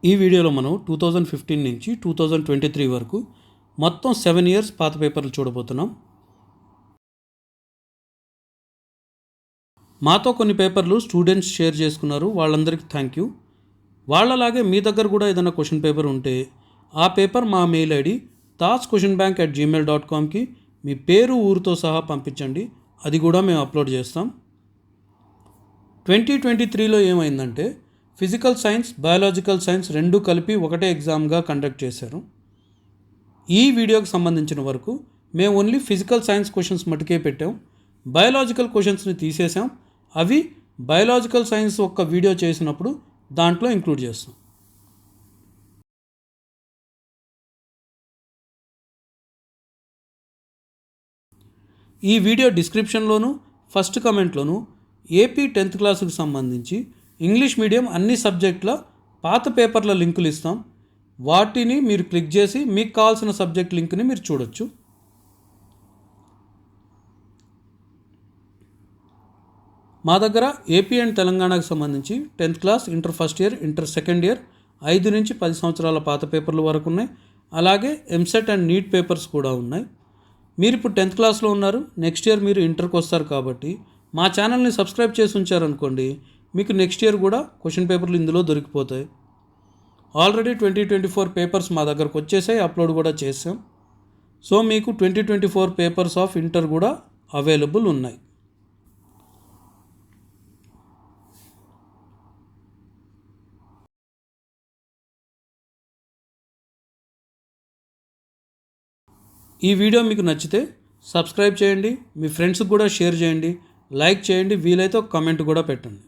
ఈ వీడియోలో మనం 2015 నుంచి 2023 వరకు మొత్తం 7 ఇయర్స్ పాత పేపర్లు చూడబోతున్నాం. మాతో కొన్ని పేపర్లు స్టూడెంట్స్ షేర్ చేసుకున్నారు, వాళ్ళందరికీ థ్యాంక్ యూ. వాళ్ళలాగే మీ దగ్గర కూడా ఏదైనా క్వశ్చన్ పేపర్ ఉంటే ఆ పేపర్ మా మెయిల్ ఐడి taskquestionbank@gmail.comకి మీ పేరు ఊరితో సహా పంపించండి, అది కూడా మేము అప్లోడ్ చేస్తాం. 2023లో ఏమైందంటే ఫిజికల్ సైన్స్, బయాలజికల్ సైన్స్ రెండు కలిపి ఒకటే ఎగ్జామ్గా కండక్ట్ చేశారు. ఈ వీడియోకి సంబంధించిన వరకు మేము ఓన్లీ ఫిజికల్ సైన్స్ క్వశ్చన్స్ మటుకే పెట్టాం. బయాలజికల్ క్వశ్చన్స్ని తీసేసాం. అవి బయాలజికల్ సైన్స్ ఒక్క వీడియో చేసినప్పుడు దాంట్లో ఇంక్లూడ్ చేస్తాం. ఈ వీడియో డిస్క్రిప్షన్లోను ఫస్ట్ కమెంట్లోను ఏపీ 10th క్లాసుకు సంబంధించి ఇంగ్లీష్ మీడియం అన్ని సబ్జెక్టుల పాత పేపర్ల లింకులు ఇస్తాం. వాటిని మీరు క్లిక్ చేసి మీకు కావాల్సిన సబ్జెక్ట్ లింక్ని మీరు చూడొచ్చు. మా దగ్గర ఏపీ అండ్ తెలంగాణకు సంబంధించి 10th class, inter first year, inter second year 5 నుంచి 10 సంవత్సరాల పాత పేపర్లు వరకు ఉన్నాయి. అలాగే ఎంసెట్ అండ్ నీట్ పేపర్స్ కూడా ఉన్నాయి. మీరు ఇప్పుడు 10th క్లాస్లో ఉన్నారు, నెక్స్ట్ ఇయర్ మీరు ఇంటర్కి వస్తారు కాబట్టి మా ఛానల్ని సబ్స్క్రైబ్ చేసి ఉంచారనుకోండి, మీకు నెక్స్ట్ ఇయర్ కూడా క్వశ్చన్ పేపర్లు ఇందులో దొరికిపోతాయి. ఆల్రెడీ 2024 పేపర్స్ మా దగ్గరకు వచ్చేసాయి, అప్లోడ్ కూడా చేసాం. సో మీకు 2024 పేపర్స్ ఆఫ్ ఇంటర్ కూడా అవైలబుల్ ఉన్నాయి. ఈ వీడియో మీకు నచ్చితే సబ్స్క్రైబ్ చేయండి, మీ ఫ్రెండ్స్కి కూడా షేర్ చేయండి, లైక్ చేయండి, వీలైతే ఒక కామెంట్ కూడా పెట్టండి.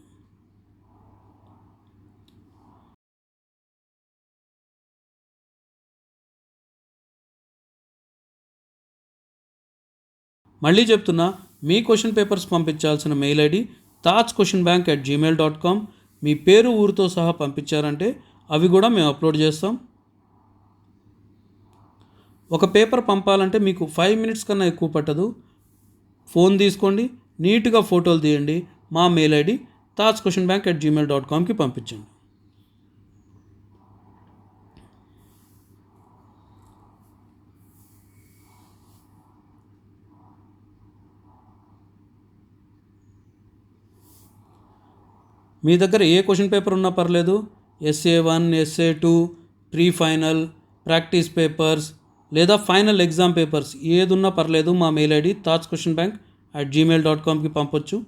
మళ్ళీ చెప్తున్నా, మీ క్వశ్చన్ పేపర్స్ పంపించాల్సిన మెయిల్ ఐడి taskquestionbank@gmail.com. మీ పేరు ఊరితో సహా పంపించారంటే అవి కూడా మేము అప్లోడ్ చేస్తాం. ఒక పేపర్ పంపాలంటే మీకు 5 minutes కన్నా ఎక్కువ పట్టదు. ఫోన్ తీసుకోండి, నీట్గా ఫోటోలు తీయండి, మా మెయిల్ ఐడి taskquestionbank@gmail.comకి పంపించండి. మీ దగ్గర ఏ క్వశ్చన్ పేపర్ ఉన్నా పర్లేదు, SA1, SA2, pre final, practice papers లేదా ఫైనల్ ఎగ్జామ్ పేపర్స్ ఏది ఉన్నా పర్లేదు, మా మెయిల్ ఐడి taskquestionbank@gmail.comకి పంపొచ్చు.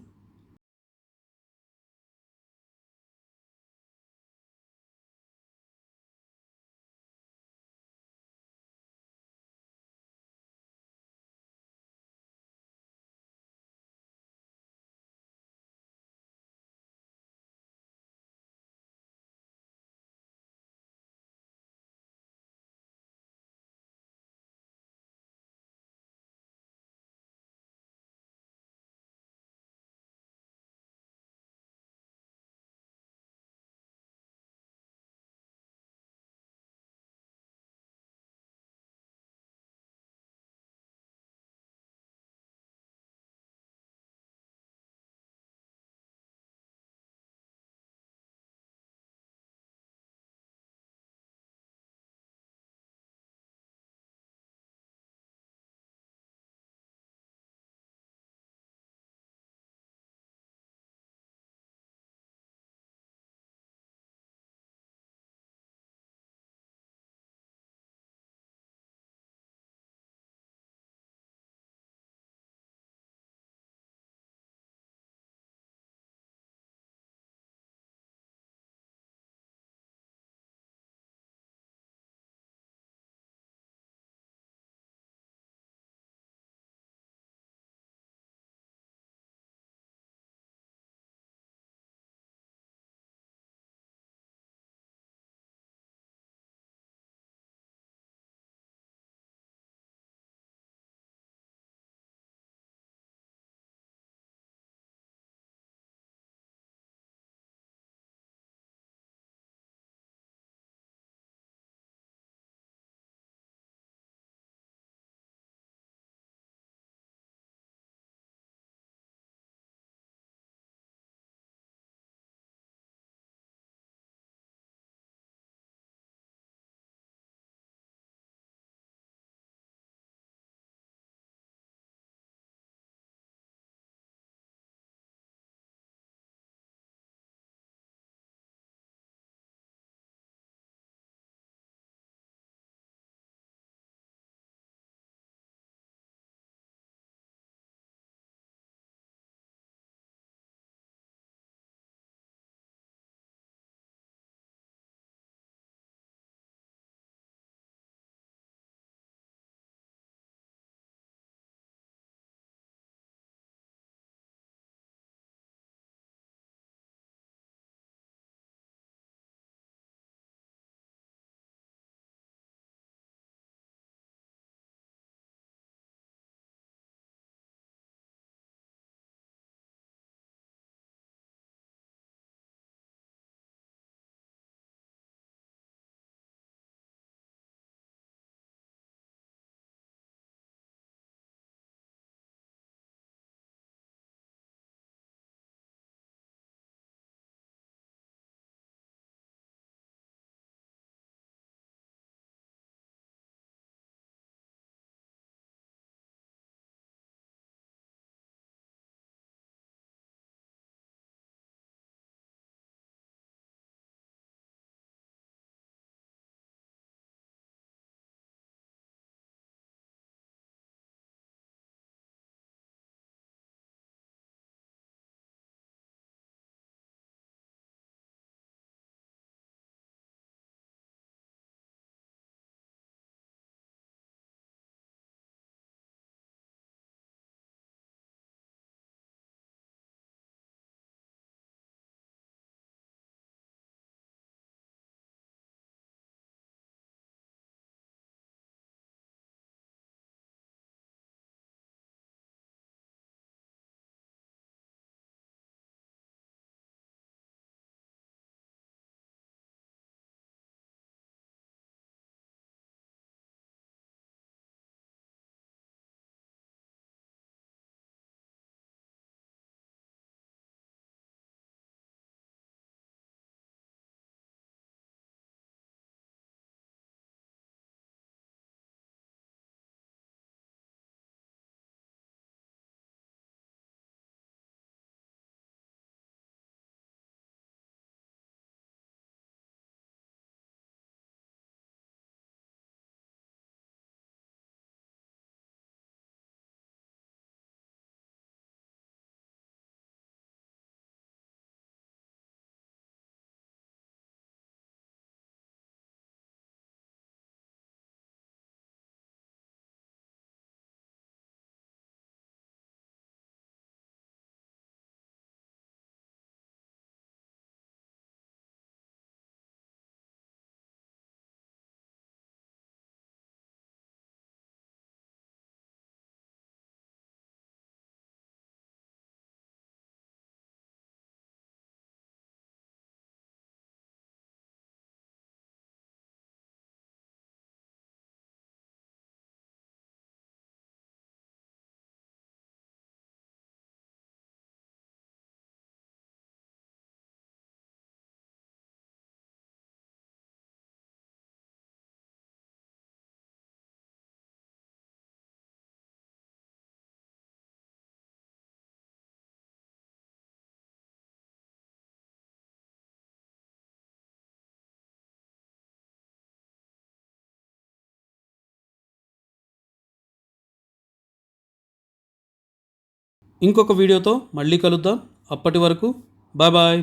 ఇంకొక వీడియోతో మళ్ళీ కలుద్దాం. అప్పటి వరకు బాయ్ బాయ్.